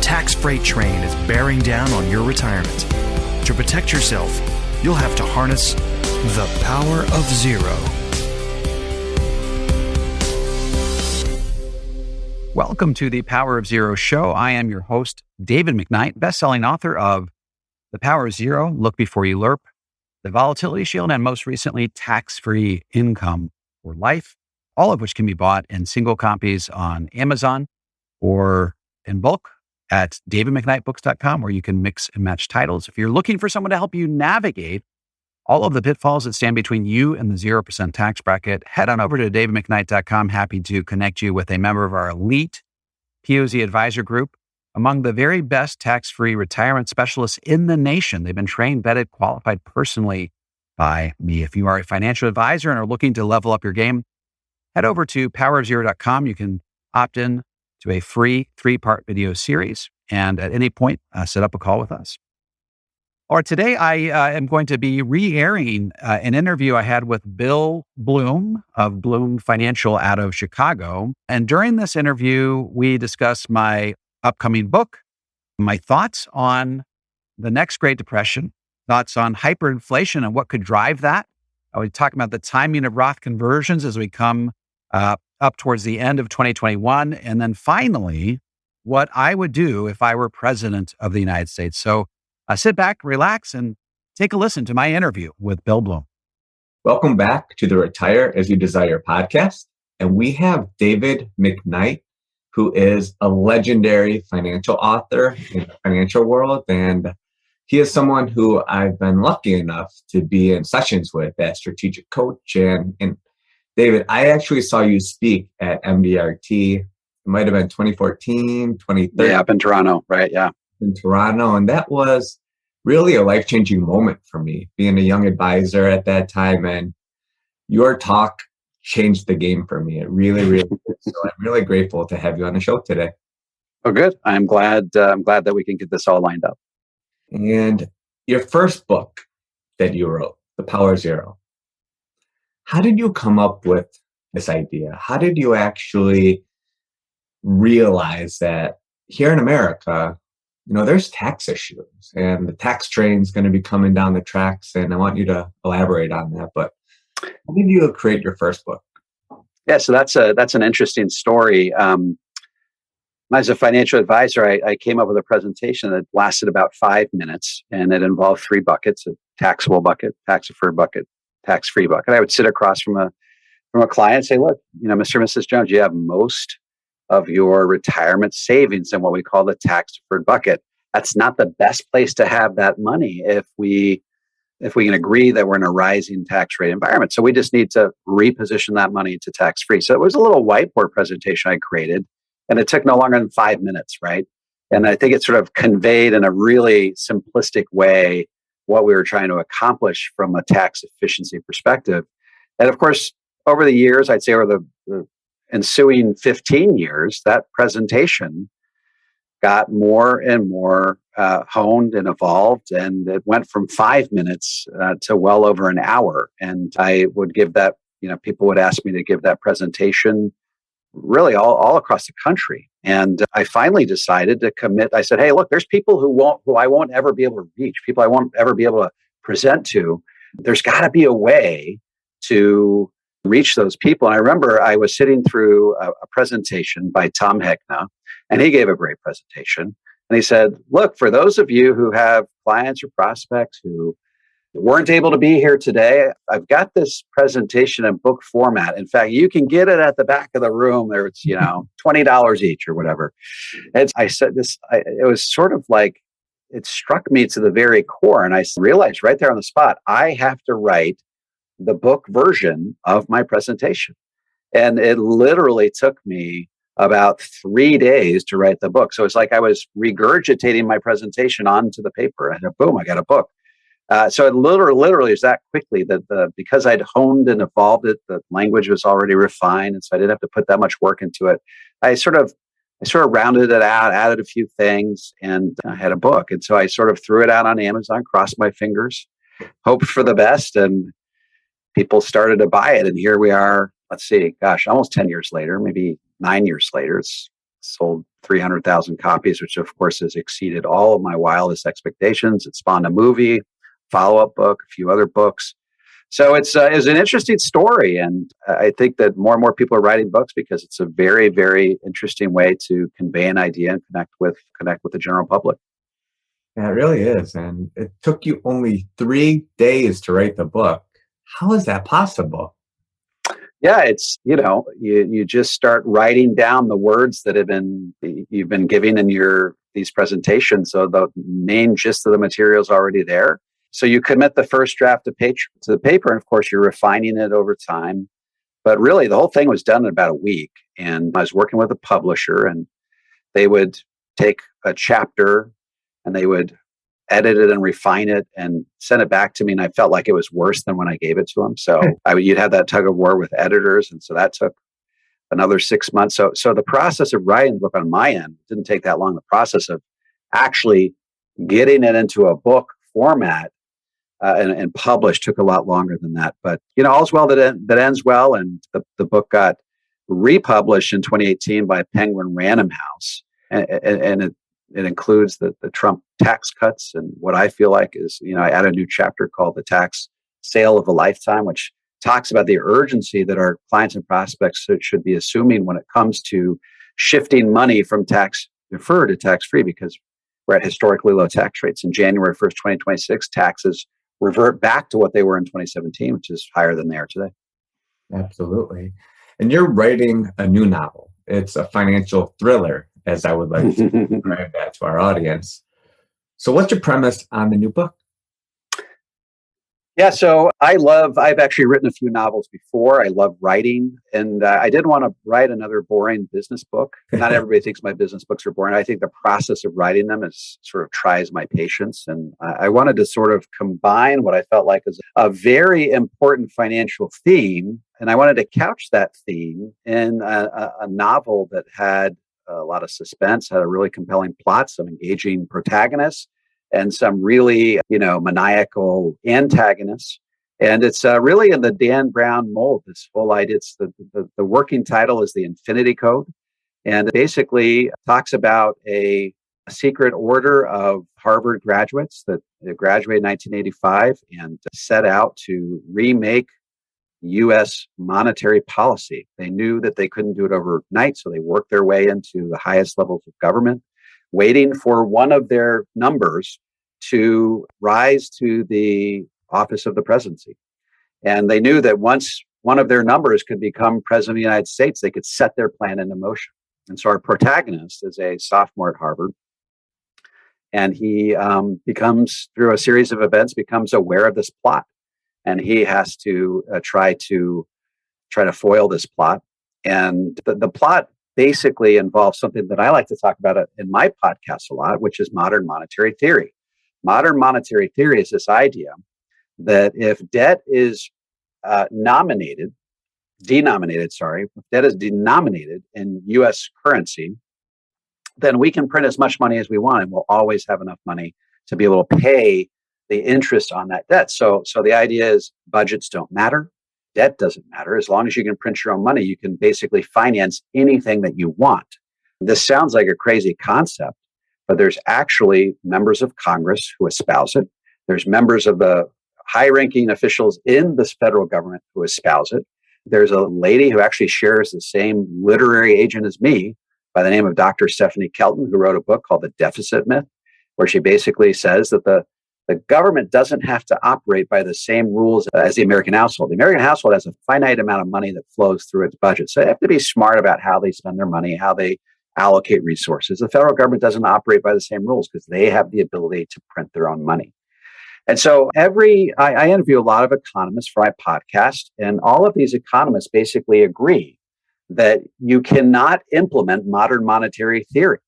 tax freight train is bearing down on your retirement. To protect yourself, you'll have to harness the power of zero. Welcome to the Power of Zero show. I am your host, David McKnight, best-selling author of The Power of Zero, Look Before You Lerp, The Volatility Shield, and most recently, Tax-Free Income for Life, all of which can be bought in single copies on Amazon or in bulk at davidmcknightbooks.com, where you can mix and match titles. If you're looking for someone to help you navigate all of the pitfalls that stand between you and the 0% tax bracket, head on over to davidmcknight.com. Happy to connect you with a member of our elite POZ advisor group, among the very best tax-free retirement specialists in the nation. They've been trained, vetted, qualified personally by me. If you are a financial advisor and are looking to level up your game, head over to powerofzero.com. You can opt in to a free 3-part video series, and at any point, set up a call with us. All right, today I am going to be re-airing an interview I had with Bill Bloom of Bloom Financial out of Chicago. And during this interview, we discussed my upcoming book, my thoughts on the next Great Depression, thoughts on hyperinflation and what could drive that. I was talking about the timing of Roth conversions as we come up towards the end of 2021. And then finally, what I would do if I were president of the United States. So sit back, relax, and take a listen to my interview with Bill Bloom. Welcome back to the Retire As You Desire podcast. And we have David McKnight, who is a legendary financial author in the financial world. And he is someone who I've been lucky enough to be in sessions with as strategic coach. And David, I actually saw you speak at MDRT. It might have been 2014, 2013. Yeah, up in Toronto, right? Yeah. In Toronto. And that was really a life-changing moment for me, being a young advisor at that time. And your talk changed the game for me. It really, really did. So I'm really grateful to have you on the show today. Oh, good. I'm glad that we can get this all lined up. And your first book that you wrote, The Power of Zero, how did you come up with this idea? How did you actually realize that here in America, there's tax issues and the tax train's going to be coming down the tracks, and I want you to elaborate on that. But how did you create your first book? Yeah, so that's an interesting story. As a financial advisor, I came up with a presentation that lasted about 5 minutes, and it involved 3 buckets: a taxable bucket, tax-deferred bucket, tax-free bucket. I would sit across from a client and say, "Look, Mr. and Mrs. Jones, you have most of your retirement savings in what we call the tax-deferred bucket. That's not the best place to have that money if we can agree that we're in a rising tax rate environment. So we just need to reposition that money to tax-free." So it was a little whiteboard presentation I created, and it took no longer than 5 minutes, right? And I think it sort of conveyed in a really simplistic way what we were trying to accomplish from a tax efficiency perspective. And of course, over the years, I'd say over the ensuing 15 years, that presentation got more and more honed and evolved, and it went from 5 minutes to well over an hour. And I would give that, people would ask me to give that presentation really all across the country. And I finally decided to commit. I said, "Hey, look, there's people who I won't ever be able to reach, people I won't ever be able to present to. There's got to be a way to reach those people." And I remember I was sitting through a presentation by Tom Heckna, and he gave a great presentation. And he said, "Look, for those of you who have clients or prospects who weren't able to be here today, I've got this presentation in book format. In fact, you can get it at the back of the room. There, it's $20 each or whatever." And I said this. It was sort of like it struck me to the very core, and I realized right there on the spot, I have to write the book version of my presentation. And it literally took me about 3 days to write the book. So it's like I was regurgitating my presentation onto the paper, and boom, I got a book. So it literally is that quickly that because I'd honed and evolved it, the language was already refined, and so I didn't have to put that much work into it. I sort of rounded it out, added a few things, and I had a book. And so I sort of threw it out on Amazon, crossed my fingers, hoped for the best, and people started to buy it. And here we are, let's see, gosh, almost 10 years later, maybe 9 years later. It's sold 300,000 copies, which of course has exceeded all of my wildest expectations. It spawned a movie, follow-up book, a few other books. So it's an interesting story. And I think that more and more people are writing books because it's a very, very interesting way to convey an idea and connect with the general public. Yeah, it really is. And it took you only 3 days to write the book. How is that possible? Yeah, it's, you just start writing down the words that you've been giving in these presentations. So the main gist of the material is already there. So you commit the first draft to the paper, and of course you're refining it over time. But really, the whole thing was done in about a week. And I was working with a publisher, and they would take a chapter and they would edit it and refine it and send it back to me. And I felt like it was worse than when I gave it to them. So you'd have that tug of war with editors. And so that took another 6 months. So the process of writing the book on my end didn't take that long. The process of actually getting it into a book format and published took a lot longer than that. But, all's well that ends well. And the book got republished in 2018 by Penguin Random House. And it includes the Trump tax cuts. And what I feel like is, I add a new chapter called The Tax Sale of a Lifetime, which talks about the urgency that our clients and prospects should be assuming when it comes to shifting money from tax deferred to tax free, because we're at historically low tax rates. In January 1st, 2026, taxes revert back to what they were in 2017, which is higher than they are today. Absolutely. And you're writing a new novel. It's a financial thriller, as I would like to describe that to our audience. So what's your premise on the new book? Yeah, so I've actually written a few novels before. I love writing, and I didn't want to write another boring business book. Not everybody thinks my business books are boring. I think the process of writing them sort of tries my patience. And I wanted to sort of combine what I felt like is a very important financial theme. And I wanted to couch that theme in a novel that had a lot of suspense, had a really compelling plot, some engaging protagonists, and some really, maniacal antagonists. And it's really in the Dan Brown mold, this whole idea. It's the working title is The Infinity Code. And it basically talks about a secret order of Harvard graduates that graduated in 1985 and set out to remake U.S. monetary policy. They knew that they couldn't do it overnight, so they worked their way into the highest levels of government, waiting for one of their numbers to rise to the office of the presidency. And they knew that once one of their numbers could become president of the United States, they could set their plan into motion. And so our protagonist is a sophomore at Harvard. And he becomes, through a series of events, becomes aware of this plot. And he has to try to foil this plot. And the plot basically involves something that I like to talk about in my podcast a lot, which is modern monetary theory. Modern monetary theory is this idea that if debt is denominated in U.S. currency, then we can print as much money as we want, and we'll always have enough money to be able to pay the interest on that debt. So the idea is budgets don't matter. Debt doesn't matter. As long as you can print your own money, you can basically finance anything that you want. This sounds like a crazy concept, but there's actually members of Congress who espouse it. There's members of the high-ranking officials in this federal government who espouse it. There's a lady who actually shares the same literary agent as me by the name of Dr. Stephanie Kelton, who wrote a book called The Deficit Myth, where she basically says that the government doesn't have to operate by the same rules as the American household. The American household has a finite amount of money that flows through its budget. So they have to be smart about how they spend their money, how they allocate resources. The federal government doesn't operate by the same rules because they have the ability to print their own money. And so I interview a lot of economists for my podcast, and all of these economists basically agree that you cannot implement modern monetary theory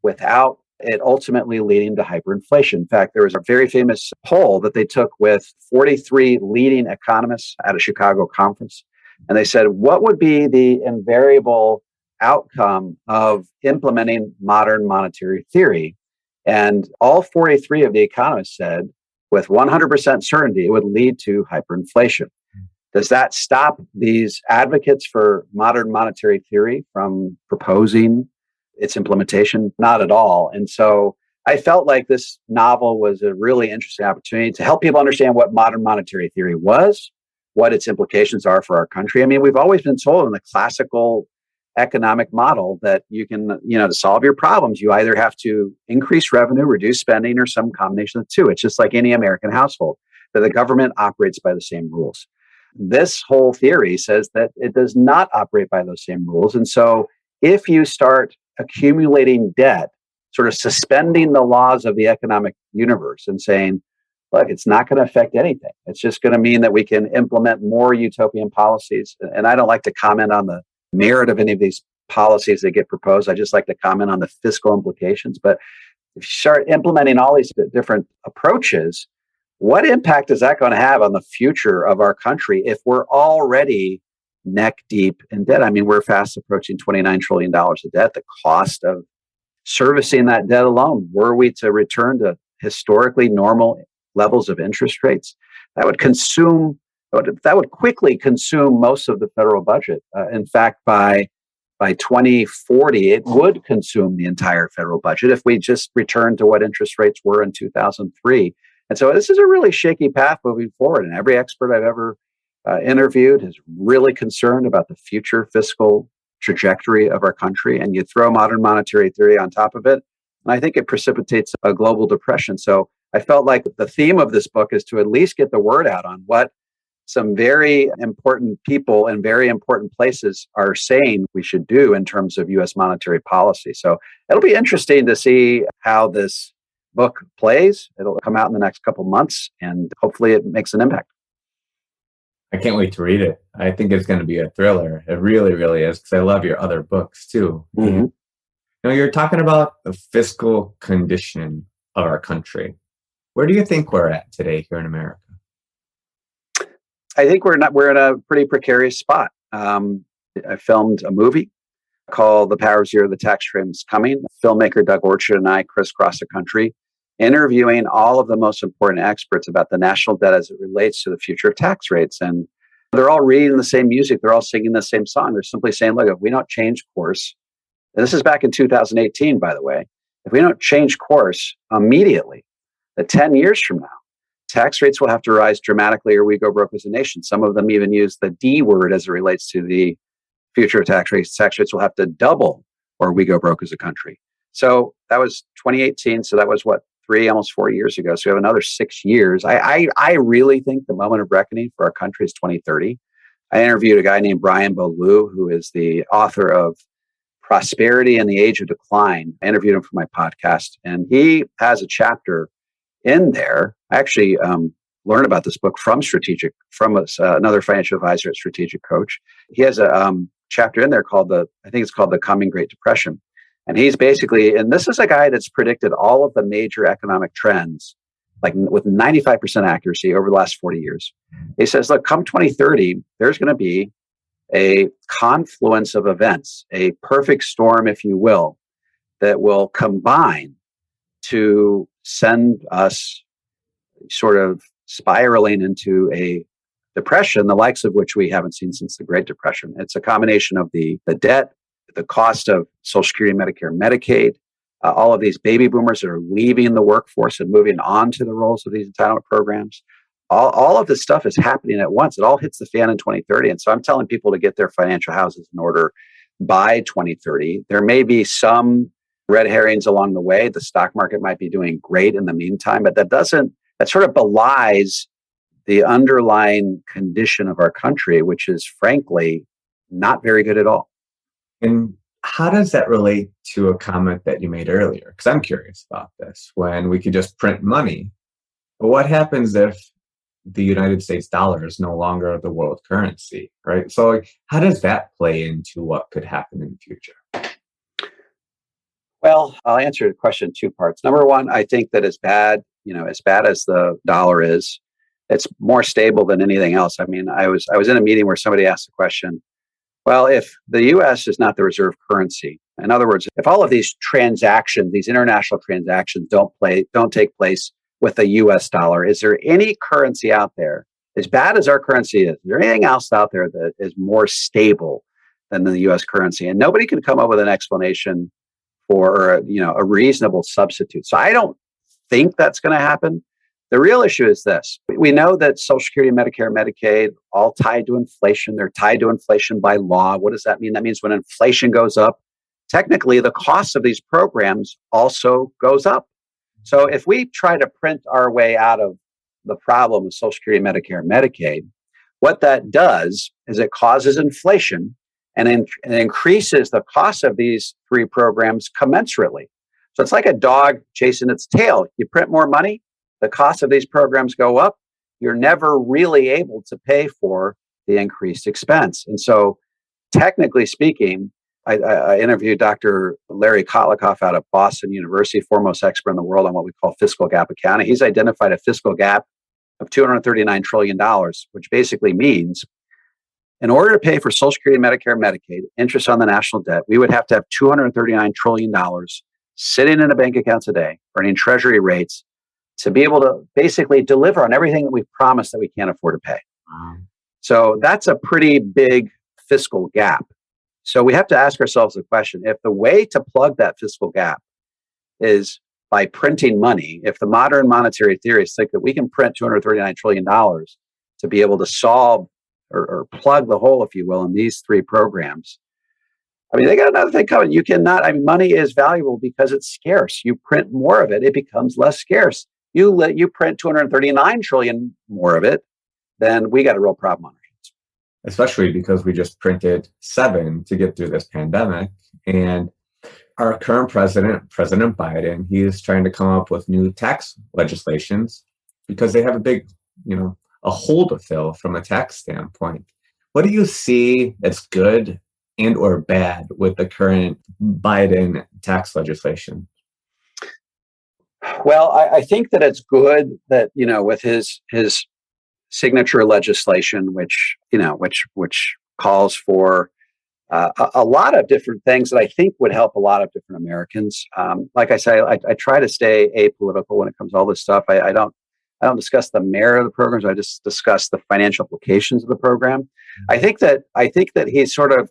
without it ultimately leading to hyperinflation. In fact, there was a very famous poll that they took with 43 leading economists at a Chicago conference. And they said, what would be the invariable outcome of implementing modern monetary theory? And all 43 of the economists said, with 100% certainty, it would lead to hyperinflation. Does that stop these advocates for modern monetary theory from proposing its implementation? Not at all. And so I felt like this novel was a really interesting opportunity to help people understand what modern monetary theory was, what its implications are for our country. I mean, we've always been told in the classical economic model that you can, to solve your problems, you either have to increase revenue, reduce spending, or some combination of the two. It's just like any American household, that the government operates by the same rules. This whole theory says that it does not operate by those same rules. And so if you start accumulating debt, sort of suspending the laws of the economic universe and saying, look, it's not going to affect anything. It's just going to mean that we can implement more utopian policies. And I don't like to comment on the merit of any of these policies that get proposed. I just like to comment on the fiscal implications. But if you start implementing all these different approaches, what impact is that going to have on the future of our country if we're already neck deep in debt? I mean, we're fast approaching $29 trillion of debt. The cost of servicing that debt alone, were we to return to historically normal levels of interest rates, that would quickly consume most of the federal budget. In fact, by 2040, it would consume the entire federal budget if we just returned to what interest rates were in 2003. And so this is a really shaky path moving forward. And every expert I've ever interviewed is really concerned about the future fiscal trajectory of our country. And you throw modern monetary theory on top of it, and I think it precipitates a global depression. So I felt like the theme of this book is to at least get the word out on what some very important people in very important places are saying we should do in terms of U.S. monetary policy. So it'll be interesting to see how this book plays. It'll come out in the next couple months, and hopefully it makes an impact. I can't wait to read it. I think it's going to be a thriller. It really, really is, because I love your other books too. Mm-hmm. You're talking about the fiscal condition of our country. Where do you think we're at today here in America? I think we're in a pretty precarious spot. I filmed a movie called The Power of Zero, The Tax Dream's Coming. Filmmaker Doug Orchard and I crisscross the country, interviewing all of the most important experts about the national debt as it relates to the future of tax rates. And they're all reading the same music. They're all singing the same song. They're simply saying, look, if we don't change course, and this is back in 2018, by the way, if we don't change course immediately, that 10 years from now, tax rates will have to rise dramatically or we go broke as a nation. Some of them even use the D word as it relates to the future of tax rates. Tax rates will have to double or we go broke as a country. So that was 2018. So that was almost 4 years ago. So we have another 6 years. I really think the moment of reckoning for our country is 2030. I interviewed a guy named Brian Beaulieu, who is the author of Prosperity in the Age of Decline. I interviewed him for my podcast, and he has a chapter in there. I actually learned about this book from another financial advisor at Strategic Coach. He has a chapter in there called the Coming Great Depression. And he's basically, and this is a guy that's predicted all of the major economic trends, like with 95% accuracy over the last 40 years. He says, look, come 2030, there's going to be a confluence of events, a perfect storm, if you will, that will combine to send us sort of spiraling into a depression, the likes of which we haven't seen since the Great Depression. It's a combination of the debt, the cost of Social Security, Medicare, Medicaid, all of these baby boomers that are leaving the workforce and moving on to the roles of these entitlement programs. All of this stuff is happening at once. It all hits the fan in 2030. And so I'm telling people to get their financial houses in order by 2030. There may be some red herrings along the way. The stock market might be doing great in the meantime, but that sort of belies the underlying condition of our country, which is frankly not very good at all. And how does that relate to a comment that you made earlier? Because I'm curious about this. When we could just print money, but what happens if the United States dollar is no longer the world currency, right? So how does that play into what could happen in the future? Well, I'll answer the question in two parts. Number one, I think that as bad as the dollar is, it's more stable than anything else. I mean, I was in a meeting where somebody asked the question, well, if the U.S. is not the reserve currency, in other words, if all of these transactions, these international transactions don't take place with the U.S. dollar, is there any currency out there, as bad as our currency is there anything else out there that is more stable than the U.S. currency? And nobody can come up with an explanation for, a reasonable substitute. So I don't think that's going to happen. The real issue is this. We know that Social Security, Medicare, Medicaid, all tied to inflation. They're tied to inflation by law. What does that mean? That means when inflation goes up, technically the cost of these programs also goes up. So if we try to print our way out of the problem of Social Security, Medicare, Medicaid, what that does is it causes inflation and increases the cost of these three programs commensurately. So it's like a dog chasing its tail. You print more money, the cost of these programs go up. You're never really able to pay for the increased expense. And so technically speaking, I interviewed Dr. Larry Kotlikoff out of Boston University, foremost expert in the world on what we call fiscal gap accounting. He's identified a fiscal gap of $239 trillion, which basically means in order to pay for Social Security, Medicare, Medicaid, interest on the national debt, we would have to have $239 trillion sitting in a bank account today, earning treasury rates to be able to basically deliver on everything that we've promised that we can't afford to pay. Wow. So that's a pretty big fiscal gap. So we have to ask ourselves the question, if the way to plug that fiscal gap is by printing money, if the modern monetary theorists think that we can print $239 trillion to be able to solve or plug the hole, if you will, in these three programs, I mean, they got another thing coming. You cannot, money is valuable because it's scarce. You print more of it, it becomes less scarce. You print 239 trillion more of it, then we got a real problem on our hands. Especially because we just printed 7 to get through this pandemic. And our current president, President Biden, he is trying to come up with new tax legislations because they have a big, a hole to fill from a tax standpoint. What do you see as good and or bad with the current Biden tax legislation? Well, I think that it's good that, with his signature legislation, which calls for a lot of different things that I think would help a lot of different Americans. Like I say, I try to stay apolitical when it comes to all this stuff. I don't discuss the merit of the programs. I just discuss the financial implications of the program. I think that he's sort of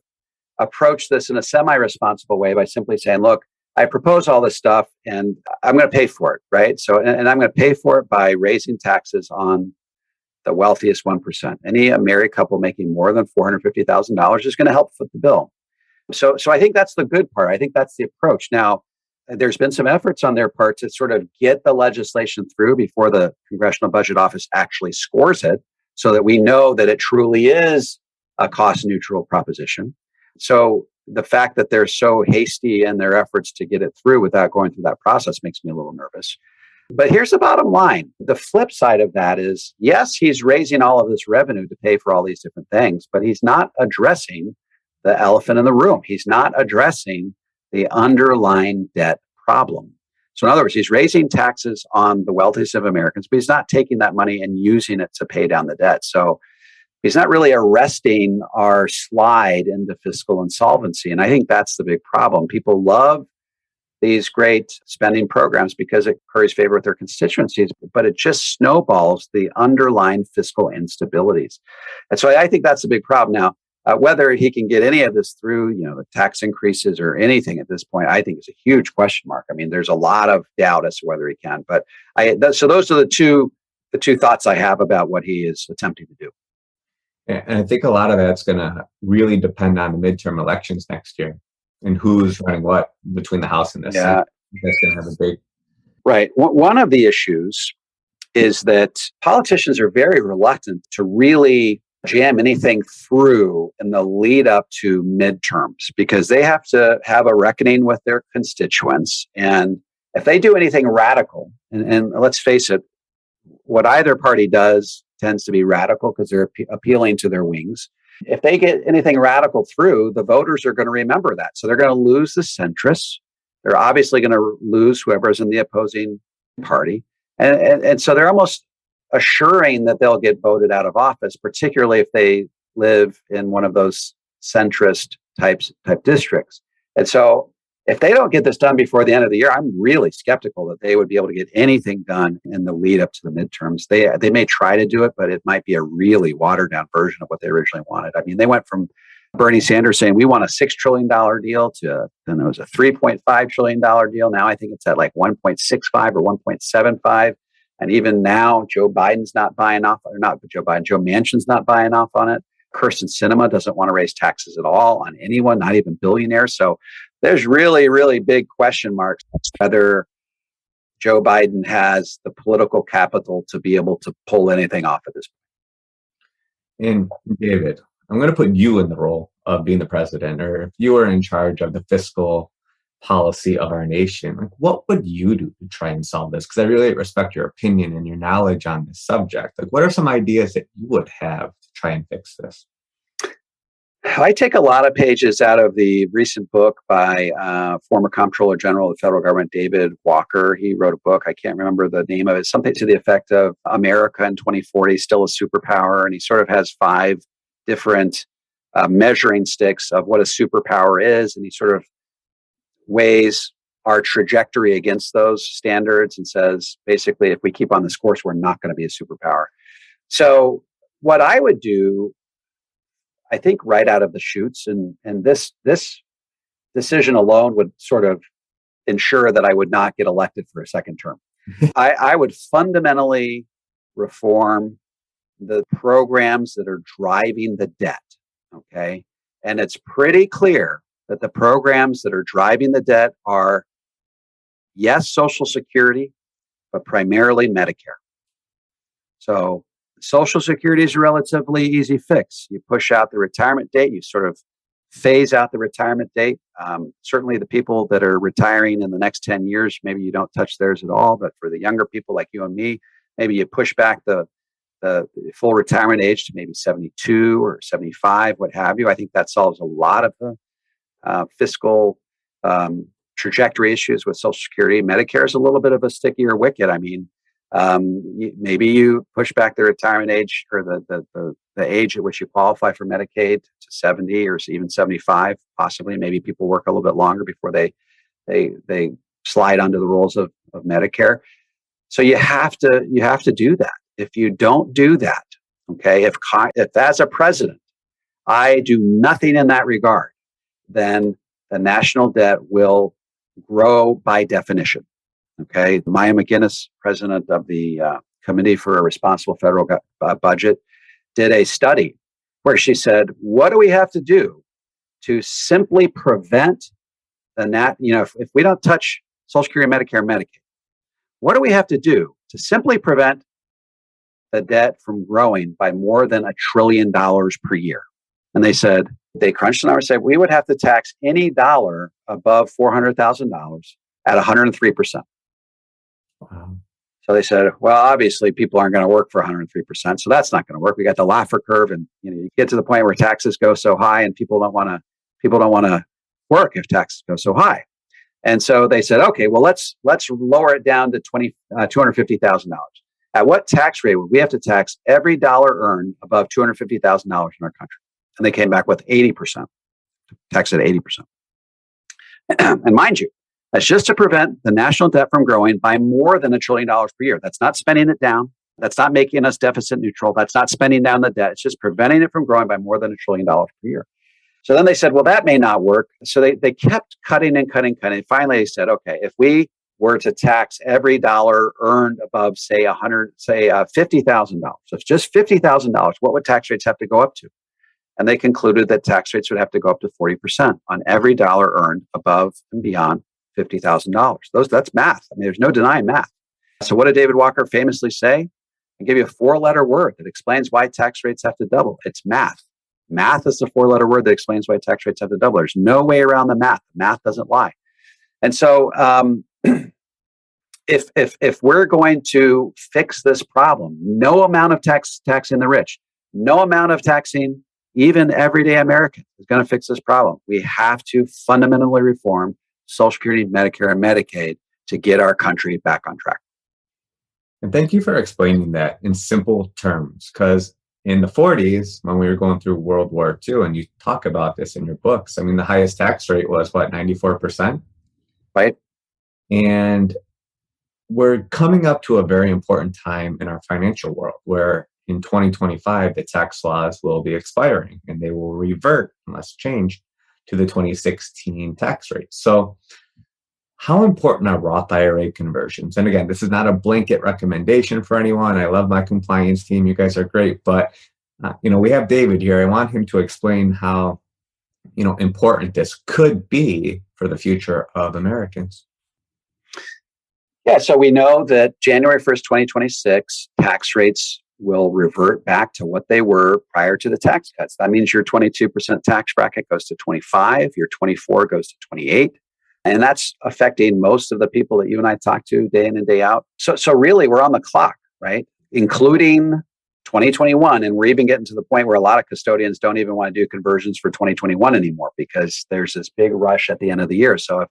approached this in a semi-responsible way by simply saying, look, I propose all this stuff and I'm going to pay for it, right? So, and I'm going to pay for it by raising taxes on the wealthiest 1%. Any married couple making more than $450,000 is going to help foot the bill. So I think that's the good part. I think that's the approach. Now, there's been some efforts on their part to sort of get the legislation through before the Congressional Budget Office actually scores it, so that we know that it truly is a cost-neutral proposition. So the fact that they're so hasty in their efforts to get it through without going through that process makes me a little nervous. But here's the bottom line. The flip side of that is, yes, he's raising all of this revenue to pay for all these different things, but he's not addressing the elephant in the room. He's not addressing the underlying debt problem. So in other words, he's raising taxes on the wealthiest of Americans, but he's not taking that money and using it to pay down the debt. So he's not really arresting our slide into fiscal insolvency. And I think that's the big problem. People love these great spending programs because it curries favor with their constituencies, but it just snowballs the underlying fiscal instabilities. And so I think that's the big problem. Now, whether he can get any of this through, the tax increases or anything at this point, I think is a huge question mark. I mean, there's a lot of doubt as to whether he can. But so those are the two thoughts I have about what he is attempting to do. And I think a lot of that's going to really depend on the midterm elections next year and who's running what between the House and the Senate. That's going to have a big... Right. One of the issues is that politicians are very reluctant to really jam anything through in the lead up to midterms because they have to have a reckoning with their constituents. And if they do anything radical, and let's face it, what either party does tends to be radical because they're appealing to their wings. If they get anything radical through, the voters are going to remember that. So they're going to lose the centrists. They're obviously going to lose whoever's in the opposing party. And so they're almost assuring that they'll get voted out of office, particularly if they live in one of those centrist type districts. And so if they don't get this done before the end of the year, I'm really skeptical that they would be able to get anything done in the lead up to the midterms. They may try to do it, but it might be a really watered down version of what they originally wanted. I mean, they went from Bernie Sanders saying we want a $6 trillion deal then it was a $3.5 trillion deal. Now I think it's at like 1.65 or 1.75. And even now, Joe Biden's not buying off, or not Joe Biden, Joe Manchin's not buying off on it. Kirsten Sinema doesn't want to raise taxes at all on anyone, not even billionaires. So there's really, really big question marks whether Joe Biden has the political capital to be able to pull anything off at this point. And David, I'm going to put you in the role of being the president, or if you were in charge of the fiscal policy of our nation, like what would you do to try and solve this? Because I really respect your opinion and your knowledge on this subject. Like, what are some ideas that you would have to try and fix this? I take a lot of pages out of the recent book by former Comptroller General of the federal government, David Walker. He wrote a book. I can't remember the name of it. Something to the effect of America in 2040, still a superpower. And he sort of has 5 different measuring sticks of what a superpower is. And he sort of weighs our trajectory against those standards and says, basically, if we keep on this course, we're not going to be a superpower. So what I would do, I think right out of the chutes, and this decision alone would sort of ensure that I would not get elected for a second term. I would fundamentally reform the programs that are driving the debt. Okay. And it's pretty clear that the programs that are driving the debt are, yes, Social Security, but primarily Medicare. So Social Security is a relatively easy fix. You push out the retirement date, you sort of phase out the retirement date. Certainly the people that are retiring in the next 10 years, maybe you don't touch theirs at all. But for the younger people like you and me, maybe you push back the full retirement age to maybe 72 or 75, what have you. I think that solves a lot of the fiscal trajectory issues with Social Security. Medicare is a little bit of a stickier wicket. I mean, maybe you push back the retirement age or the age at which you qualify for Medicaid to 70 or even 75, possibly. Maybe people work a little bit longer before they slide under the rules of Medicare. So you have to do that. If you don't do that, okay, if as a president, I do nothing in that regard, then the national debt will grow by definition. Okay, Maya McGinnis, president of the Committee for a Responsible Federal Budget, did a study where she said, "What do we have to do to simply prevent if we don't touch Social Security, Medicare, Medicaid, what do we have to do to simply prevent the debt from growing by more than $1 trillion per year?" And they crunched the numbers and said, we would have to tax any dollar above $400,000 at 103%. Wow. So they said, well, obviously people aren't going to work for 103%. So that's not going to work. We got the Laffer curve, and you get to the point where taxes go so high and people don't want to work if taxes go so high. And so they said, okay, well, let's lower it down to $250,000. At what tax rate would we have to tax every dollar earned above $250,000 in our country? And they came back with 80%, tax at 80%. And mind you, that's just to prevent the national debt from growing by more than $1 trillion per year. That's not spending it down. That's not making us deficit neutral. That's not spending down the debt. It's just preventing it from growing by more than $1 trillion per year. So then they said, well, that may not work. So they kept cutting and cutting. Finally, they said, okay, if we were to tax every dollar earned above, say, $50,000, so it's just $50,000, what would tax rates have to go up to? And they concluded that tax rates would have to go up to 40% on every dollar earned above and beyond $50,000. That's math. I mean, there's no denying math. So what did David Walker famously say? I give you a 4-letter word that explains why tax rates have to double. It's math. Math is the 4-letter word that explains why tax rates have to double. There's no way around the math. Math doesn't lie. And so if we're going to fix this problem, no amount of taxing the rich, no amount of taxing even everyday Americans is going to fix this problem. We have to fundamentally reform Social Security, Medicare, and Medicaid to get our country back on track. And thank you for explaining that in simple terms, because in the 40s, when we were going through World War II, and you talk about this in your books, I mean, the highest tax rate was, 94%? Right. And we're coming up to a very important time in our financial world where in 2025, the tax laws will be expiring and they will revert, unless changed, to the 2016 tax rate. So how important are Roth IRA conversions? And again, this is not a blanket recommendation for anyone. I love my compliance team. You guys are great. But, we have David here. I want him to explain how, important this could be for the future of Americans. Yeah, so we know that January 1st, 2026, tax rates will revert back to what they were prior to the tax cuts. That means your 22% tax bracket goes to 25, your 24 goes to 28. And that's affecting most of the people that you and I talk to day in and day out. So really, we're on the clock, right? Including 2021. And we're even getting to the point where a lot of custodians don't even want to do conversions for 2021 anymore because there's this big rush at the end of the year. So if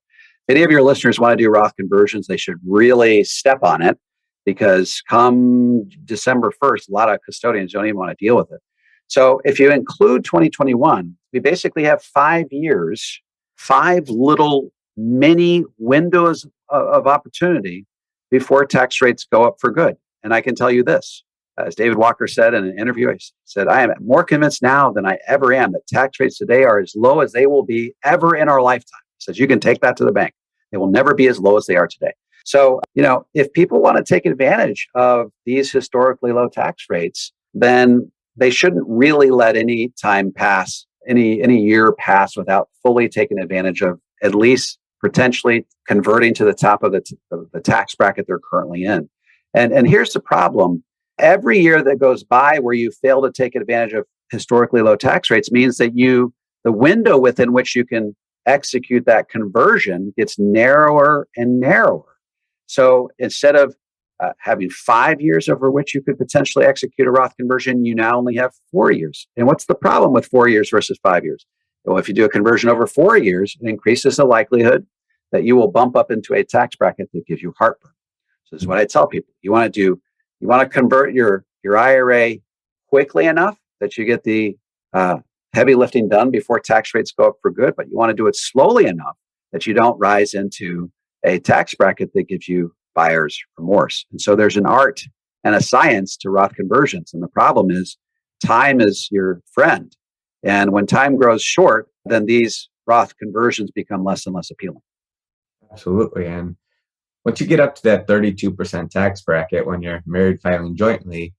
any of your listeners want to do Roth conversions, they should really step on it because come December 1st, a lot of custodians don't even want to deal with it. So if you include 2021, we basically have 5 years, 5 little mini windows of opportunity before tax rates go up for good. And I can tell you this, as David Walker said in an interview, he said, I am more convinced now than I ever am that tax rates today are as low as they will be ever in our lifetime. He says, you can take that to the bank. They will never be as low as they are today. So, if people want to take advantage of these historically low tax rates, then they shouldn't really let any time pass, any year pass without fully taking advantage of at least potentially converting to the top of the tax bracket they're currently in. And here's the problem. Every year that goes by where you fail to take advantage of historically low tax rates means that the window within which you can execute that conversion gets narrower and narrower. So instead of having 5 years over which you could potentially execute a Roth conversion, you now only have 4 years. And what's the problem with 4 years versus 5 years? Well, if you do a conversion over 4 years, it increases the likelihood that you will bump up into a tax bracket that gives you heartburn. So this is what I tell people. You want to convert your IRA quickly enough that you get the heavy lifting done before tax rates go up for good, but you want to do it slowly enough that you don't rise into a tax bracket that gives you buyer's remorse. And so there's an art and a science to Roth conversions. And the problem is time is your friend. And when time grows short, then these Roth conversions become less and less appealing. Absolutely. And once you get up to that 32% tax bracket when you're married filing jointly,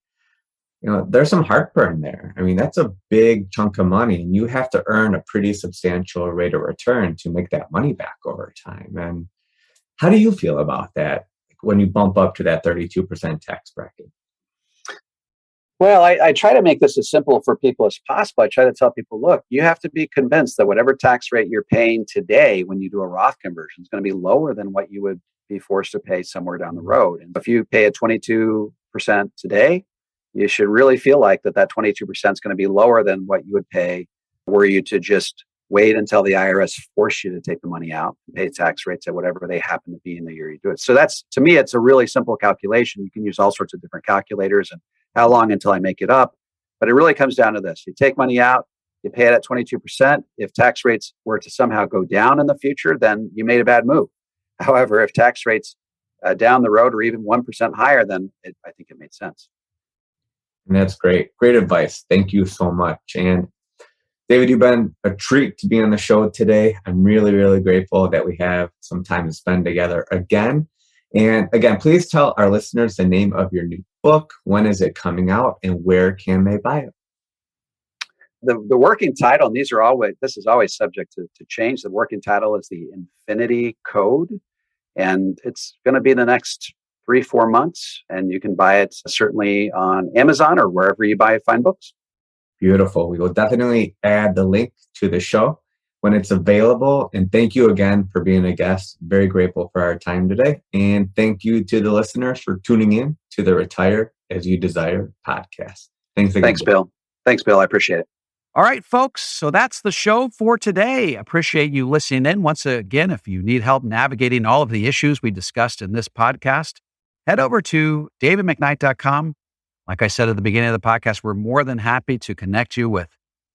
there's some heartburn there. I mean, that's a big chunk of money, and you have to earn a pretty substantial rate of return to make that money back over time. And how do you feel about that when you bump up to that 32% tax bracket? Well, I try to make this as simple for people as possible. I try to tell people, look, you have to be convinced that whatever tax rate you're paying today when you do a Roth conversion is going to be lower than what you would be forced to pay somewhere down the road. And if you pay a 22% today, you should really feel like that 22% is going to be lower than what you would pay were you to just wait until the IRS forced you to take the money out and pay tax rates at whatever they happen to be in the year you do it. So that's, to me, it's a really simple calculation. You can use all sorts of different calculators and how long until I make it up. But it really comes down to this. You take money out, you pay it at 22%. If tax rates were to somehow go down in the future, then you made a bad move. However, if tax rates down the road are even 1% higher, then I think it made sense. And that's great. Great advice. Thank you so much. And David, you've been a treat to be on the show today. I'm really, really grateful that we have some time to spend together again. And again, please tell our listeners the name of your new book. When is it coming out and where can they buy it? The working title, and this is always subject to change. The working title is The Infinity Code. And it's going to be the next 3-4 months. And you can buy it certainly on Amazon or wherever you find books. Beautiful. We will definitely add the link to the show when it's available. And thank you again for being a guest. Very grateful for our time today. And thank you to the listeners for tuning in to the Retire As You Desire podcast. Thanks again. Thanks, Bill. Thanks, Bill. I appreciate it. All right, folks. So that's the show for today. Appreciate you listening in. Once again, if you need help navigating all of the issues we discussed in this podcast, head over to davidmcknight.com. Like I said at the beginning of the podcast, we're more than happy to connect you with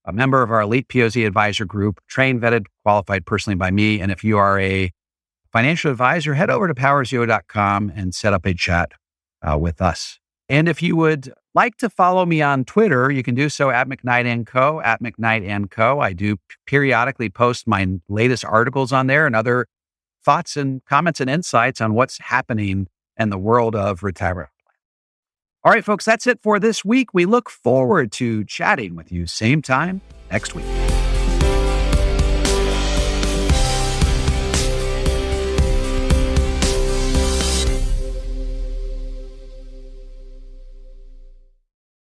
a member of our elite POZ advisor group, trained, vetted, qualified personally by me. And if you are a financial advisor, head over to powerzero.com and set up a chat with us. And if you would like to follow me on Twitter, you can do so at McKnight & Co., at McKnight & Co. I do periodically post my latest articles on there and other thoughts and comments and insights on what's happening in the world of retirement. All right, folks, that's it for this week. We look forward to chatting with you same time next week.